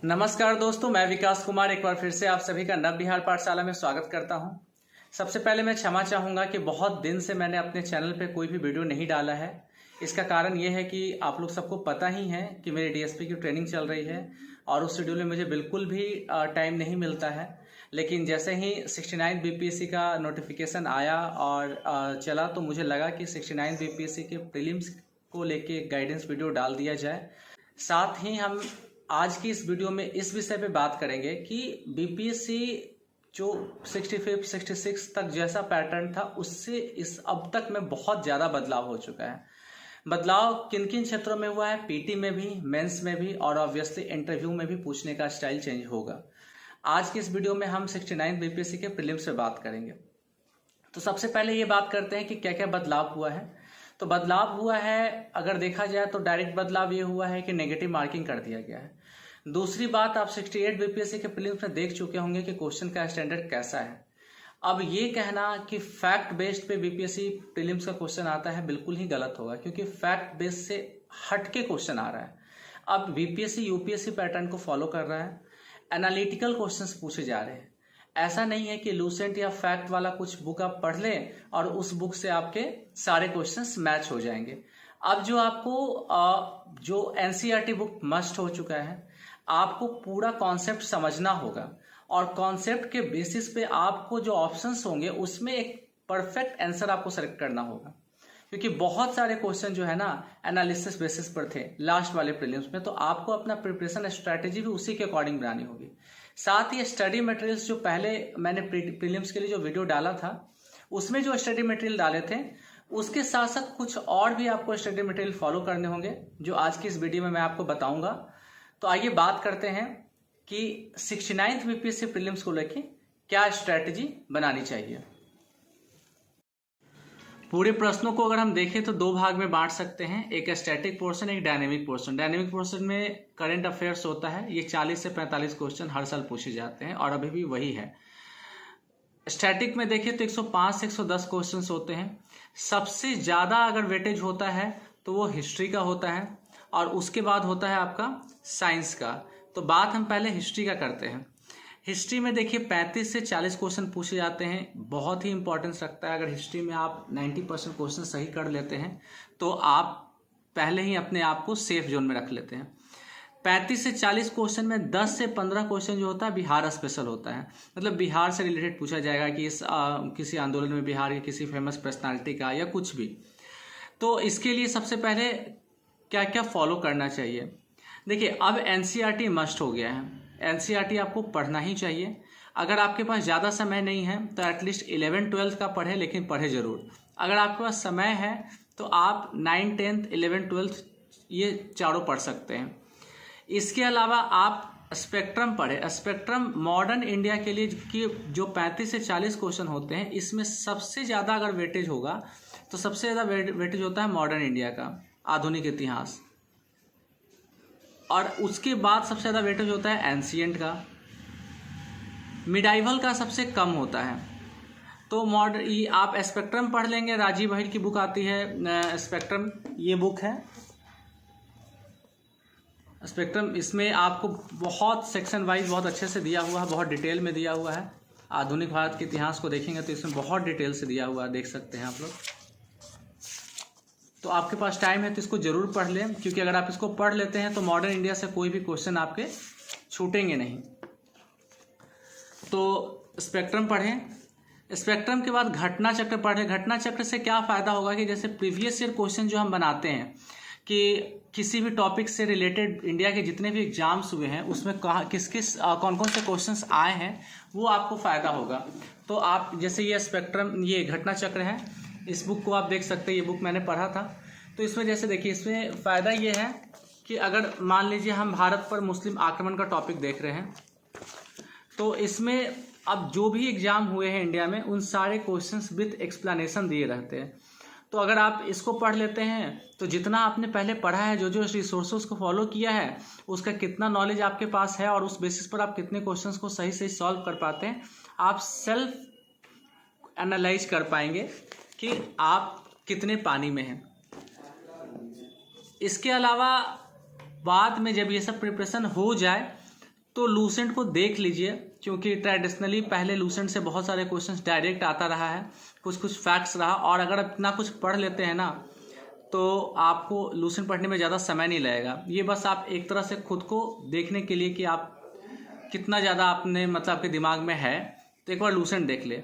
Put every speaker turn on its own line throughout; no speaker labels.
नमस्कार दोस्तों, मैं विकास कुमार एक बार फिर से आप सभी का नव बिहार पाठशाला में स्वागत करता हूं। सबसे पहले मैं क्षमा चाहूँगा कि बहुत दिन से मैंने अपने चैनल पे कोई भी वीडियो नहीं डाला है। इसका कारण ये है कि आप लोग सबको पता ही है कि मेरी डीएसपी की ट्रेनिंग चल रही है और उस शेड्यूल में मुझे बिल्कुल भी टाइम नहीं मिलता है। लेकिन जैसे ही 69 बीपीएससी का नोटिफिकेशन आया और चला तो मुझे लगा कि 69 बीपीएससी के प्रीलिम्स को लेके एक गाइडेंस वीडियो डाल दिया जाए। साथ ही हम आज की इस वीडियो में इस विषय पे बात करेंगे कि बीपीएससी जो 65, 66 तक जैसा पैटर्न था उससे इस अब तक में बहुत ज़्यादा बदलाव हो चुका है। बदलाव किन किन क्षेत्रों में हुआ है? पीटी में भी, मेंस में भी और ऑब्वियसली इंटरव्यू में भी पूछने का स्टाइल चेंज होगा। आज की इस वीडियो में हम 69 बीपीएससी के प्रीलिम्स पे बात करेंगे। तो सबसे पहले ये बात करते हैं कि क्या क्या बदलाव हुआ है। तो बदलाव हुआ है, अगर देखा जाए तो डायरेक्ट बदलाव ये हुआ है कि नेगेटिव मार्किंग कर दिया गया है। दूसरी बात, आप 68 बीपीएससी के प्रीलिम्स में देख चुके होंगे कि क्वेश्चन का स्टैंडर्ड कैसा है। अब ये कहना कि फैक्ट बेस्ड पे बीपीएससी प्रीलिम्स का क्वेश्चन आता है बिल्कुल ही गलत होगा, क्योंकि फैक्ट बेस्ड से हट के क्वेश्चन आ रहा है। अब बीपीएससी यूपीएससी पैटर्न को फॉलो कर रहा है, एनालिटिकल क्वेश्चंस पूछे जा रहे हैं। ऐसा नहीं है कि लूसेंट या फैक्ट वाला कुछ बुक आप पढ़ लें और उस बुक से आपके सारे क्वेश्चंस मैच हो जाएंगे। अब जो आपको जो एनसीईआरटी बुक मस्ट हो चुका है, आपको पूरा कॉन्सेप्ट समझना होगा और कॉन्सेप्ट के बेसिस पे आपको जो ऑप्शंस होंगे उसमें एक परफेक्ट आंसर आपको सेलेक्ट करना होगा, क्योंकि बहुत सारे क्वेश्चन जो है ना एनालिसिस बेसिस पर थे लास्ट वाले प्रीलिम्स में। तो आपको अपना प्रिपरेशन स्ट्रैटेजी भी उसी के अकॉर्डिंग बनानी होगी। साथ ही स्टडी मटेरियल्स जो पहले मैंने प्रीलिम्स के लिए जो वीडियो डाला था उसमें जो स्टडी मटेरियल डाले थे उसके साथ साथ कुछ और भी आपको स्टडी मटेरियल फॉलो करने होंगे, जो आज की इस वीडियो में मैं आपको बताऊंगा। तो आइए बात करते हैं कि 69th बीपीएससी प्रीलिम्स को लेके क्या स्ट्रैटेजी बनानी चाहिए। पूरे प्रश्नों को अगर हम देखें तो दो भाग में बांट सकते हैं, एक स्टैटिक पोर्शन, एक डायनेमिक पोर्शन। डायनेमिक पोर्शन में करंट अफेयर्स होता है, ये 40 से 45 क्वेश्चन हर साल पूछे जाते हैं और अभी भी वही है। स्टैटिक में देखें तो 105 से 110 क्वेश्चंस होते हैं। सबसे ज़्यादा अगर वेटेज होता है तो वो हिस्ट्री का होता है और उसके बाद होता है आपका साइंस का। तो बात हम पहले हिस्ट्री का करते हैं। हिस्ट्री में देखिए 35 से 40 क्वेश्चन पूछे जाते हैं, बहुत ही इंपॉर्टेंस रखता है। अगर हिस्ट्री में आप 90% क्वेश्चन सही कर लेते हैं तो आप पहले ही अपने आप को सेफ जोन में रख लेते हैं। 35 से 40 क्वेश्चन में 10 से 15 क्वेश्चन जो होता है बिहार स्पेशल होता है, मतलब बिहार से रिलेटेड पूछा जाएगा कि इस किसी आंदोलन में बिहार के किसी फेमस पर्सनालिटी का या कुछ भी। तो इसके लिए सबसे पहले क्या क्या फॉलो करना चाहिए। देखिए अब एनसीईआरटी मस्ट हो गया है, एनसीईआरटी आपको पढ़ना ही चाहिए। अगर आपके पास ज़्यादा समय नहीं है तो एटलीस्ट 11-12 का पढ़े, लेकिन पढ़े ज़रूर। अगर आपके पास समय है तो आप 9, 10, 11, 12 ये चारों पढ़ सकते हैं। इसके अलावा आप स्पेक्ट्रम पढ़े। स्पेक्ट्रम मॉडर्न इंडिया के लिए कि जो 35 से 40 क्वेश्चन होते हैं, इसमें सबसे ज़्यादा अगर वेटेज होगा तो सबसे ज़्यादा वेटेज होता है मॉडर्न इंडिया का, आधुनिक इतिहास, और उसके बाद सबसे ज़्यादा वेटेज होता है एंशिएंट का। मिडाइवल का सबसे कम होता है। तो मॉडर्न आप स्पेक्ट्रम पढ़ लेंगे, राजीव अहिर की बुक आती है स्पेक्ट्रम, ये बुक है स्पेक्ट्रम। इसमें आपको बहुत सेक्शन वाइज बहुत अच्छे से दिया हुआ है, बहुत डिटेल में दिया हुआ है। आधुनिक भारत के इतिहास को देखेंगे तो इसमें बहुत डिटेल से दिया हुआ है, देख सकते हैं आप लोग। तो आपके पास टाइम है तो इसको जरूर पढ़ लें, क्योंकि अगर आप इसको पढ़ लेते हैं तो मॉडर्न इंडिया से कोई भी क्वेश्चन आपके छूटेंगे नहीं। तो स्पेक्ट्रम पढ़ें। स्पेक्ट्रम के बाद घटना चक्र पढ़ें। घटना चक्र से क्या फ़ायदा होगा कि जैसे प्रीवियस ईयर क्वेश्चन जो हम बनाते हैं कि किसी भी टॉपिक से रिलेटेड इंडिया के जितने भी एग्जाम्स हुए हैं उसमें कहाँ किस किस कौन कौन से क्वेश्चंस आए हैं, वो आपको फ़ायदा होगा। तो आप जैसे ये स्पेक्ट्रम, ये घटना चक्र है, इस बुक को आप देख सकते हैं, ये बुक मैंने पढ़ा था। तो इसमें जैसे देखिए, इसमें फ़ायदा ये है कि अगर मान लीजिए हम भारत पर मुस्लिम आक्रमण का टॉपिक देख रहे हैं, तो इसमें अब जो भी एग्ज़ाम हुए हैं इंडिया में उन सारे क्वेश्चंस विथ एक्सप्लेनेशन दिए रहते हैं। तो अगर आप इसको पढ़ लेते हैं तो जितना आपने पहले पढ़ा है, जो जो रिसोर्सेज को फॉलो किया है, उसका कितना नॉलेज आपके पास है और उस बेसिस पर आप कितने क्वेश्चंस को सही सही सॉल्व कर पाते हैं, आप सेल्फ एनालाइज कर पाएंगे कि आप कितने पानी में हैं। इसके अलावा बाद में जब ये सब प्रिपरेशन हो जाए तो लूसेंट को देख लीजिए, क्योंकि ट्रेडिशनली पहले लूसेंट से बहुत सारे क्वेश्चंस डायरेक्ट आता रहा है, कुछ कुछ फैक्ट्स रहा, और अगर इतना कुछ पढ़ लेते हैं ना तो आपको लूसेंट पढ़ने में ज़्यादा समय नहीं लगेगा। ये बस आप एक तरह से खुद को देखने के लिए कि आप कितना ज़्यादा आपने मतलब आपके दिमाग में है, तो एक बार लूसेंट देख ले।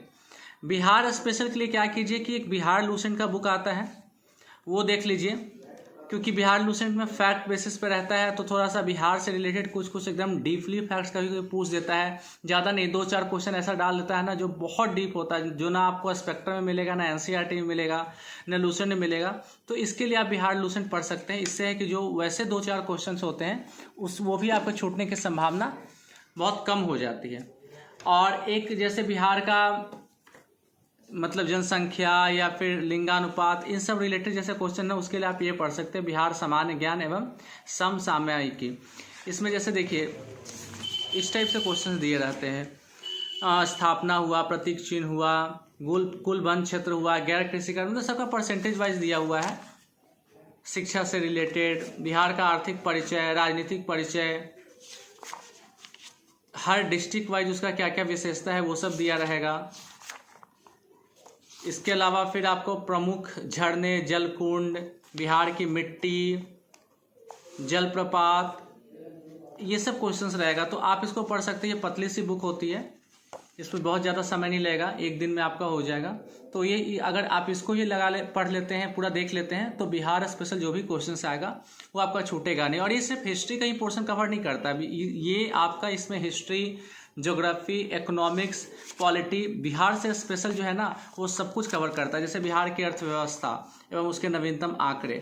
बिहार स्पेशल के लिए क्या कीजिए कि एक बिहार लूसेंट का बुक आता है, वो देख लीजिए, क्योंकि बिहार लूसेंट में फैक्ट बेसिस पे रहता है, तो थोड़ा सा बिहार से रिलेटेड कुछ कुछ एकदम डीपली फैक्ट्स कभी कभी पूछ देता है, ज़्यादा नहीं, 2-4 क्वेश्चन ऐसा डाल देता है ना जो बहुत डीप होता है, जो ना आपको स्पेक्ट्रम में मिलेगा, ना एनसीईआरटी में मिलेगा, ना लूसेंट में मिलेगा। तो इसके लिए आप बिहार लूसेंट पढ़ सकते हैं। इससे है कि जो वैसे 2-4 क्वेश्चन होते हैं वो भी आपको छूटने की संभावना बहुत कम हो जाती है। और एक जैसे बिहार का मतलब जनसंख्या या फिर लिंगानुपात, इन सब रिलेटेड जैसे क्वेश्चन है, उसके लिए आप ये पढ़ सकते हैं बिहार सामान्य ज्ञान एवं समसामयिकी। इसमें जैसे देखिए इस टाइप से क्वेश्चन दिए रहते हैं, स्थापना हुआ, प्रतीक चिन्ह हुआ, कुल वन क्षेत्र हुआ, गैर कृषि कर्म, मतलब सबका परसेंटेज वाइज दिया हुआ है। शिक्षा से रिलेटेड, बिहार का आर्थिक परिचय, राजनीतिक परिचय, हर डिस्ट्रिक्ट वाइज उसका क्या क्या विशेषता है वो सब दिया रहेगा। इसके अलावा फिर आपको प्रमुख झरने, जलकुंड, बिहार की मिट्टी, जलप्रपात, ये सब क्वेश्चंस रहेगा। तो आप इसको पढ़ सकते हैं। ये पतली सी बुक होती है, इसमें बहुत ज़्यादा समय नहीं लगेगा, एक दिन में आपका हो जाएगा। तो ये अगर आप इसको ये पढ़ लेते हैं, पूरा देख लेते हैं, तो बिहार स्पेशल जो भी क्वेश्चंस आएगा वो आपका छूटेगा नहीं। और ये सिर्फ हिस्ट्री का ही पोर्शन कवर नहीं करता, ये आपका इसमें history, geography, economics, polity, Bihar से स्पेशल जो है ना वो सब कुछ कवर करता है। जैसे बिहार की अर्थव्यवस्था एवं उसके नवीनतम आंकड़े,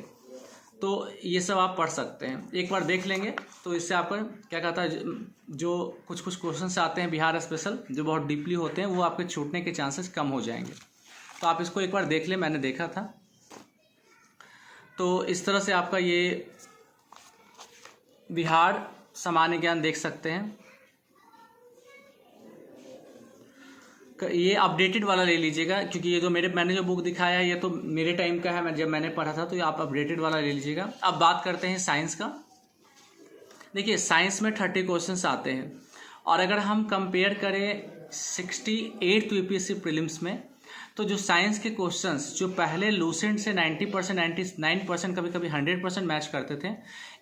तो ये सब आप पढ़ सकते हैं। एक बार देख लेंगे तो इससे आपका क्या कहता है, जो कुछ कुछ क्वेश्चन आते हैं बिहार स्पेशल जो बहुत डीपली होते हैं, वो आपके छूटने के चांसेस कम हो जाएंगे। तो आप इसको एक बार देख लें, मैंने देखा था। तो इस तरह से आपका ये बिहार सामान्य ज्ञान देख सकते हैं। ये अपडेटेड वाला ले लीजिएगा, क्योंकि ये जो मैंने जो बुक दिखाया है ये तो मेरे टाइम का है, जब मैंने पढ़ा था, तो ये आप अपडेटेड वाला ले लीजिएगा। अब बात करते हैं साइंस का। देखिए साइंस में 30 क्वेश्चंस आते हैं, और अगर हम कंपेयर करें 68 यूपीएससी प्रीलिम्स में, तो जो साइंस के क्वेश्चंस जो पहले लूसेंट से 90%, 99%, कभी कभी 100% मैच करते थे,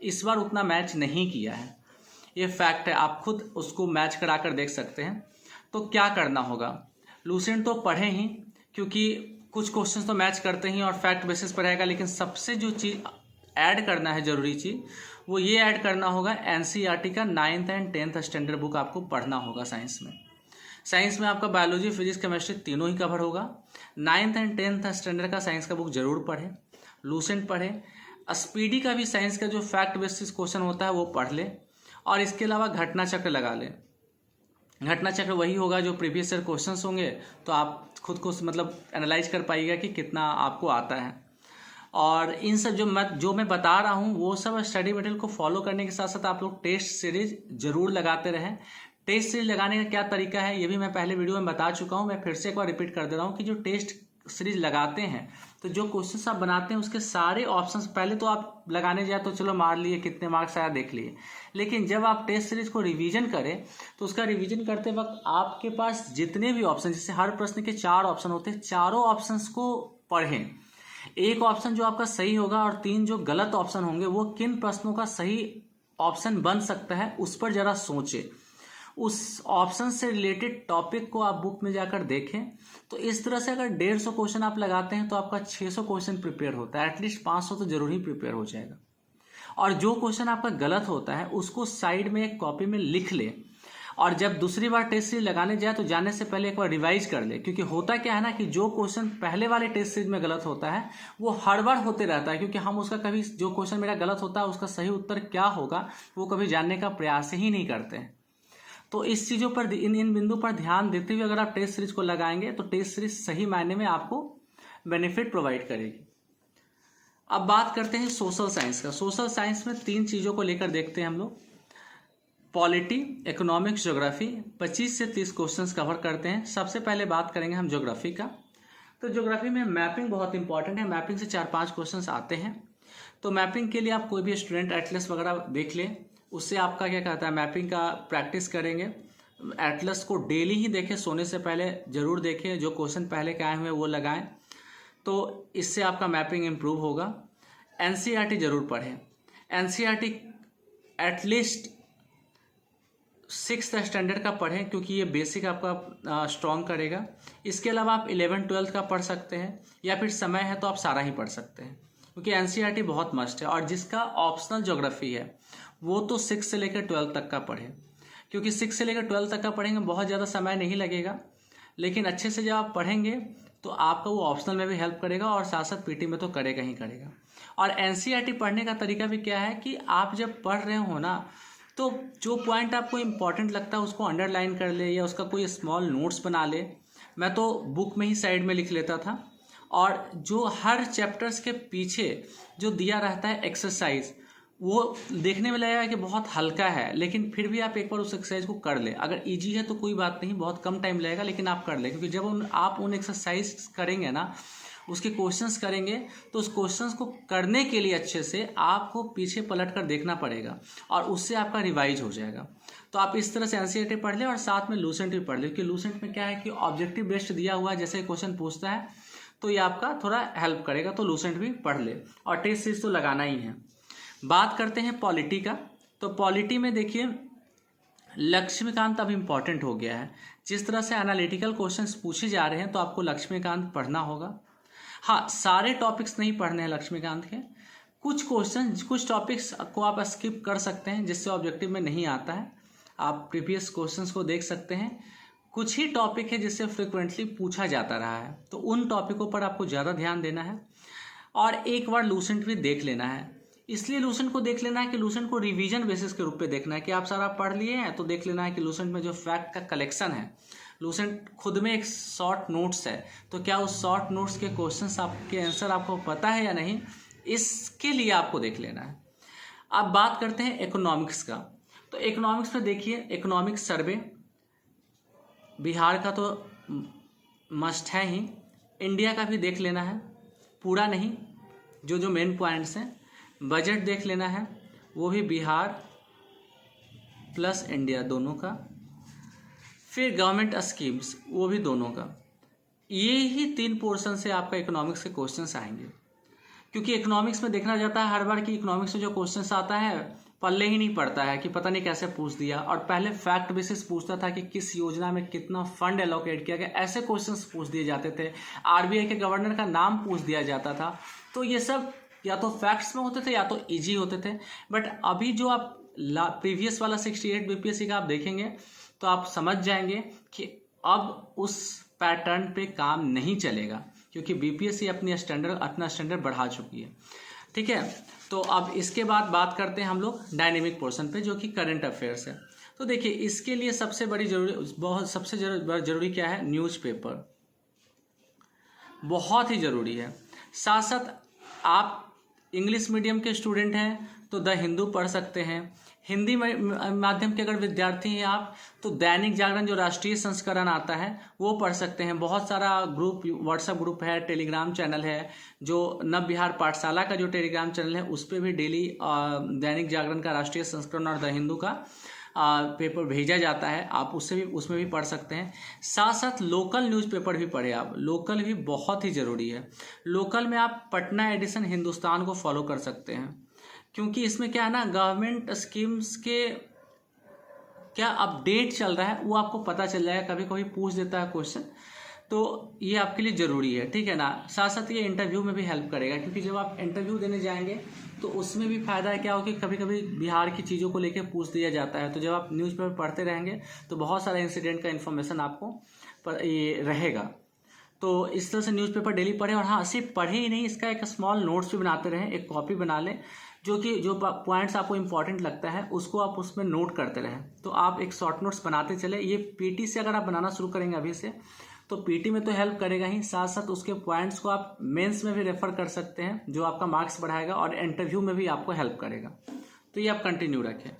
इस बार उतना मैच नहीं किया है। ये फैक्ट है, आप खुद उसको मैच करा कर देख सकते हैं। तो क्या करना होगा, लूसेंट तो पढ़े ही, क्योंकि कुछ क्वेश्चंस तो मैच करते ही और फैक्ट बेसिस पर रहेगा, लेकिन सबसे जो चीज़ ऐड करना है, ज़रूरी चीज़, वो ये ऐड करना होगा एनसीईआरटी का 9th and 10th standard book आपको पढ़ना होगा। साइंस में आपका बायोलॉजी, फिजिक्स, केमिस्ट्री तीनों ही कवर होगा। 9th एंड 10th स्टैंडर्ड का साइंस का बुक जरूर पढ़ें, लूसेंट पढ़ें। स्पीडी का भी साइंस का जो फैक्ट बेसिस क्वेश्चन होता है वो पढ़ लें, और इसके अलावा घटना चक्र लगा लें। घटना चक्र वही होगा जो प्रीवियस ईयर क्वेश्चंस होंगे, तो आप खुद को मतलब एनालाइज कर पाइएगा कि कितना आपको आता है। और इन सब जो मैं बता रहा हूँ वो सब स्टडी मटेरियल को फॉलो करने के साथ साथ आप लोग टेस्ट सीरीज जरूर लगाते रहें। टेस्ट सीरीज लगाने का क्या तरीका है ये भी मैं पहले वीडियो में बता चुका हूँ, मैं फिर से एक बार रिपीट कर दे रहा हूँ कि जो टेस्ट सीरीज लगाते हैं, तो जो क्वेश्चंस आप बनाते हैं उसके सारे ऑप्शंस पहले तो आप लगाने जाए तो चलो मार लिए, कितने मार्क्स आया देख लिए, लेकिन जब आप टेस्ट सीरीज को रिवीजन करें तो उसका रिवीजन करते वक्त आपके पास जितने भी ऑप्शन, जैसे हर प्रश्न के 4 ऑप्शन होते हैं, चारों ऑप्शंस को पढ़ें। एक ऑप्शन जो आपका सही होगा और 3 जो गलत ऑप्शन होंगे, वो किन प्रश्नों का सही ऑप्शन बन सकता है उस पर जरा सोचें। उस ऑप्शन से रिलेटेड टॉपिक को आप बुक में जाकर देखें। तो इस तरह से अगर 150 क्वेश्चन आप लगाते हैं तो आपका 600 क्वेश्चन प्रिपेयर होता है, एटलीस्ट 500 तो जरूर ही प्रिपेयर हो जाएगा। और जो क्वेश्चन आपका गलत होता है उसको साइड में एक कॉपी में लिख ले, और जब दूसरी बार टेस्ट सीरीज लगाने जाए तो जाने से पहले एक बार रिवाइज कर ले। क्योंकि होता क्या है ना कि जो क्वेश्चन पहले वाले टेस्ट सीरीज में गलत होता है वो हर बार होते रहता है, क्योंकि हम उसका कभी, जो क्वेश्चन मेरा गलत होता है उसका सही उत्तर क्या होगा वो कभी जानने का प्रयास ही नहीं करते हैं। तो इस चीज़ों पर, इन बिंदु पर ध्यान देते हुए अगर आप टेस्ट सीरीज को लगाएंगे तो टेस्ट सीरीज सही मायने में आपको बेनिफिट प्रोवाइड करेगी। अब बात करते हैं सोशल साइंस का। सोशल साइंस में 3 चीज़ों को लेकर देखते हैं हम लोग, पॉलिटी, इकोनॉमिक्स, ज्योग्राफी। 25 से 30 क्वेश्चंस कवर करते हैं। सबसे पहले बात करेंगे हम ज्योग्राफी का। तो ज्योग्राफी में मैपिंग बहुत इंपॉर्टेंट है, मैपिंग से 4-5 क्वेश्चंस आते हैं। तो मैपिंग के लिए आप कोई भी स्टूडेंट एटलस वगैरह देख लें, उससे आपका क्या कहता है मैपिंग का प्रैक्टिस करेंगे। एटलस को डेली ही देखें, सोने से पहले ज़रूर देखें, जो क्वेश्चन पहले के आए हुए वो लगाएं, तो इससे आपका मैपिंग इम्प्रूव होगा। एनसीईआरटी ज़रूर पढ़ें। एनसीईआरटी एटलीस्ट 6th स्टैंडर्ड का पढ़ें, क्योंकि ये बेसिक आपका स्ट्रॉन्ग करेगा। इसके अलावा आप 11th-12th का पढ़ सकते हैं, या फिर समय है तो आप सारा ही पढ़ सकते हैं, क्योंकि एनसीईआरटी बहुत मस्ट है। और जिसका ऑप्शनल ज्योग्राफी है वो तो 6 से लेकर 12 तक का पढ़ें, क्योंकि 6 से लेकर 12 तक का पढ़ेंगे बहुत ज़्यादा समय नहीं लगेगा, लेकिन अच्छे से जब आप पढ़ेंगे तो आपका वो ऑप्शनल में भी हेल्प करेगा और साथ साथ पीटी में तो करेगा ही करेगा। और एनसीईआरटी पढ़ने का तरीका भी क्या है कि आप जब पढ़ रहे हो ना, तो जो पॉइंट आपको इम्पॉर्टेंट लगता है उसको अंडरलाइन कर ले, या उसका कोई स्मॉल नोट्स बना ले। मैं तो बुक में ही साइड में लिख लेता था। और जो हर चैप्टर्स के पीछे जो दिया रहता है एक्सरसाइज, वो देखने में लगेगा कि बहुत हल्का है, लेकिन फिर भी आप एक बार उस एक्सरसाइज को कर ले। अगर इजी है तो कोई बात नहीं, बहुत कम टाइम लगेगा, लेकिन आप कर ले, क्योंकि जब आप उन एक्सरसाइज करेंगे ना, उसके क्वेश्चंस करेंगे, तो उस क्वेश्चंस को करने के लिए अच्छे से आपको पीछे पलट कर देखना पड़ेगा, और उससे आपका रिवाइज हो जाएगा। तो आप इस तरह से एनसीईआरटी पढ़ ले और साथ में लूसेंट भी पढ़ ले, क्योंकि लूसेंट में क्या है कि ऑब्जेक्टिव बेस्ड दिया हुआ है, जैसे क्वेश्चन पूछता है तो ये आपका थोड़ा हेल्प करेगा। तो लूसेंट भी पढ़ ले, और टेस्ट सीरीज तो लगाना ही है। बात करते हैं पॉलिटी का। तो पॉलिटी में देखिए लक्ष्मीकांत अब इम्पॉर्टेंट हो गया है। जिस तरह से एनालिटिकल क्वेश्चंस पूछे जा रहे हैं, तो आपको लक्ष्मीकांत पढ़ना होगा। हाँ, सारे टॉपिक्स नहीं पढ़ने हैं लक्ष्मीकांत के, कुछ क्वेश्चन कुछ टॉपिक्स को आप स्किप कर सकते हैं, जिससे ऑब्जेक्टिव में नहीं आता है। आप प्रीवियस क्वेश्चंस को देख सकते हैं। कुछ ही टॉपिक है जिससे फ्रिक्वेंटली पूछा जाता रहा है, तो उन टॉपिकों पर आपको ज़्यादा ध्यान देना है। और एक बार लूसेंट भी देख लेना है। इसलिए लूसेंट को देख लेना है कि लूसेंट को रिवीजन बेसिस के रूप में देखना है, कि आप सारा पढ़ लिए हैं तो देख लेना है कि लूसेंट में जो फैक्ट का कलेक्शन है, लूसेंट खुद में एक शॉर्ट नोट्स है, तो क्या उस शॉर्ट नोट्स के क्वेश्चंस आपके आंसर आपको पता है या नहीं, इसके लिए आपको देख लेना है। अब बात करते हैं इकोनॉमिक्स का। तो इकोनॉमिक्स में देखिए, इकोनॉमिक सर्वे बिहार का तो मस्ट है ही, इंडिया का भी देख लेना है, पूरा नहीं, जो जो मेन पॉइंट्स हैं। बजट देख लेना है, वो भी बिहार प्लस इंडिया दोनों का। फिर गवर्नमेंट स्कीम्स, वो भी दोनों का। ये ही 3 पोर्शन से आपका इकोनॉमिक्स के क्वेश्चंस आएंगे, क्योंकि इकोनॉमिक्स में देखना जाता है हर बार कि इकोनॉमिक्स में जो क्वेश्चंस आता है पल्ले ही नहीं पड़ता है, कि पता नहीं कैसे पूछ दिया। और पहले फैक्ट बेसिस पूछता था कि किस योजना में कितना फंड एलोकेट किया गया, ऐसे क्वेश्चंस पूछ दिए जाते थे। आरबीआई के गवर्नर का नाम पूछ दिया जाता था। तो ये सब या तो फैक्ट्स में होते थे या तो इजी होते थे। बट अभी जो आप प्रीवियस वाला 68 बीपीएससी का आप देखेंगे, तो आप समझ जाएंगे कि अब उस पैटर्न पे काम नहीं चलेगा, क्योंकि बीपीएससी अपना स्टैंडर्ड बढ़ा चुकी है। ठीक है, तो अब इसके बाद बात करते हैं हम लोग डायनेमिक पोर्शन पे, जो कि करंट अफेयर्स है। तो देखिए, इसके लिए सबसे जरूरी क्या है, न्यूज़पेपर बहुत ही ज़रूरी है। साथ साथ आप इंग्लिश मीडियम के स्टूडेंट हैं तो द हिंदू पढ़ सकते हैं। हिंदी माध्यम के अगर विद्यार्थी हैं आप, तो दैनिक जागरण जो राष्ट्रीय संस्करण आता है वो पढ़ सकते हैं। बहुत सारा ग्रुप, व्हाट्सएप ग्रुप है, टेलीग्राम चैनल है, जो नव बिहार पाठशाला का जो टेलीग्राम चैनल है उस पर भी डेली दैनिक जागरण का राष्ट्रीय संस्करण और द हिंदू का पेपर भेजा जाता है। आप उसमें भी पढ़ सकते हैं। साथ साथ लोकल न्यूज़पेपर भी पढ़े आप, लोकल भी बहुत ही ज़रूरी है। लोकल में आप पटना एडिशन हिंदुस्तान को फॉलो कर सकते हैं, क्योंकि इसमें क्या है ना, गवर्नमेंट स्कीम्स के क्या अपडेट चल रहा है वो आपको पता चल जाएगा। कभी कभी पूछ देता है क्वेश्चन, तो ये आपके लिए ज़रूरी है। ठीक है ना। साथ साथ ये इंटरव्यू में भी हेल्प करेगा, क्योंकि जब आप इंटरव्यू देने जाएंगे तो उसमें भी फ़ायदा क्या हो कि कभी कभी बिहार की चीज़ों को लेकर पूछ दिया जाता है। तो जब आप न्यूज़पेपर पढ़ते रहेंगे तो बहुत सारा इंसिडेंट का इन्फॉर्मेशन आपको ये रहेगा। तो इस तरह से न्यूज़पेपर डेली पढ़ें। और हाँ, सिर्फ पढ़े ही नहीं, इसका एक स्मॉल नोट्स भी बनाते रहें, एक कॉपी बना लें, जो पॉइंट्स आपको इंपॉर्टेंट लगता है उसको आप उसमें नोट करते रहें। तो आप एक शॉर्ट नोट्स बनाते चले। ये पीटी से अगर आप बनाना शुरू करेंगे अभी से, तो पीटी में तो हेल्प करेगा ही, साथ साथ उसके पॉइंट्स को आप मेंस में भी रेफर कर सकते हैं, जो आपका मार्क्स बढ़ाएगा, और इंटरव्यू में भी आपको हेल्प करेगा। तो ये आप कंटिन्यू रखें।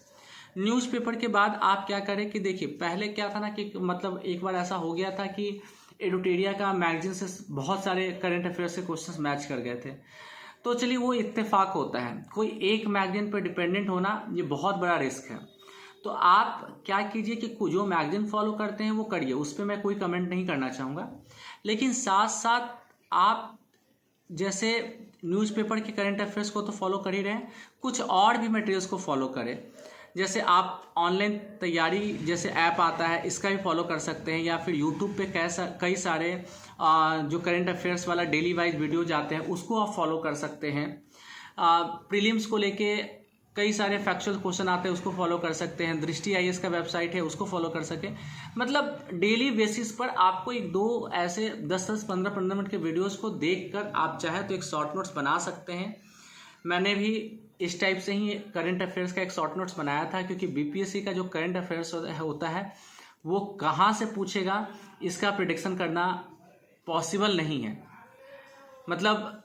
न्यूज़पेपर के बाद आप क्या करें कि देखिए, पहले क्या था ना कि मतलब एक बार ऐसा हो गया था कि एडुटेरिया का मैगजीन से बहुत सारे करंट अफेयर्स के क्वेश्चंस मैच कर गए थे। तो चलिए वो इत्तेफाक होता है, कोई एक मैगजीन पर डिपेंडेंट होना ये बहुत बड़ा रिस्क है। तो आप क्या कीजिए कि जो मैगजीन फॉलो करते हैं वो करिए, उस पर मैं कोई कमेंट नहीं करना चाहूँगा, लेकिन साथ साथ आप जैसे न्यूज़पेपर के करंट अफेयर्स को तो फॉलो कर ही रहे हैं, कुछ और भी मटेरियल्स को फॉलो करें। जैसे आप ऑनलाइन तैयारी जैसे ऐप आता है, इसका भी फॉलो कर सकते हैं, या फिर यूट्यूब पे कई सारे जो करंट अफेयर्स वाला डेली वाइज वीडियोज आते हैं उसको आप फॉलो कर सकते हैं। प्रीलिम्स को लेके कई सारे फैक्चुअल क्वेश्चन आते हैं, उसको फॉलो कर सकते हैं। दृष्टि IAS का वेबसाइट है, उसको फॉलो कर सके। मतलब डेली बेसिस पर आपको एक दो ऐसे 10-10, 15-15 मिनट के वीडियोस को देखकर आप चाहे तो एक शॉर्ट नोट्स बना सकते हैं। मैंने भी इस टाइप से ही करंट अफेयर्स का एक शॉर्ट नोट्स बनाया था, क्योंकि BPSC का जो करंट अफेयर्स होता है वो कहाँ से पूछेगा इसका प्रिडिक्शन करना पॉसिबल नहीं है। मतलब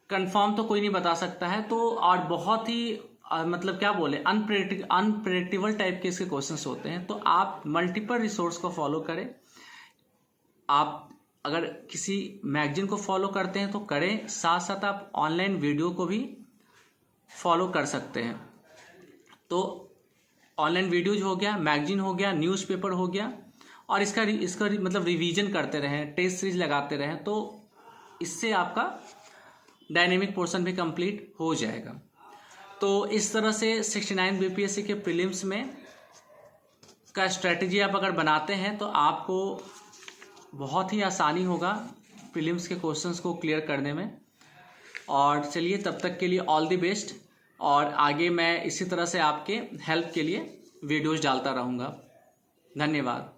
कंफर्म तो कोई नहीं बता सकता है। तो और बहुत ही मतलब क्या बोले, अनप्रेडिक्टेबल टाइप के इसके क्वेश्चंस होते हैं। तो आप मल्टीपल रिसोर्स को फॉलो करें। आप अगर किसी मैगजीन को फॉलो करते हैं तो करें, साथ साथ आप ऑनलाइन वीडियो को भी फॉलो कर सकते हैं। तो ऑनलाइन वीडियोज हो गया, मैगजीन हो गया, न्यूज़पेपर हो गया, और इसका मतलब रिवीजन करते रहें, टेस्ट सीरीज लगाते रहें, तो इससे आपका डायनेमिक पोर्शन भी कंप्लीट हो जाएगा। तो इस तरह से 69 BPSC के प्रीलिम्स में का स्ट्रेटजी आप अगर बनाते हैं तो आपको बहुत ही आसानी होगा प्रीलिम्स के क्वेश्चंस को क्लियर करने में। और चलिए, तब तक के लिए ऑल द बेस्ट, और आगे मैं इसी तरह से आपके हेल्प के लिए वीडियोस डालता रहूँगा। धन्यवाद।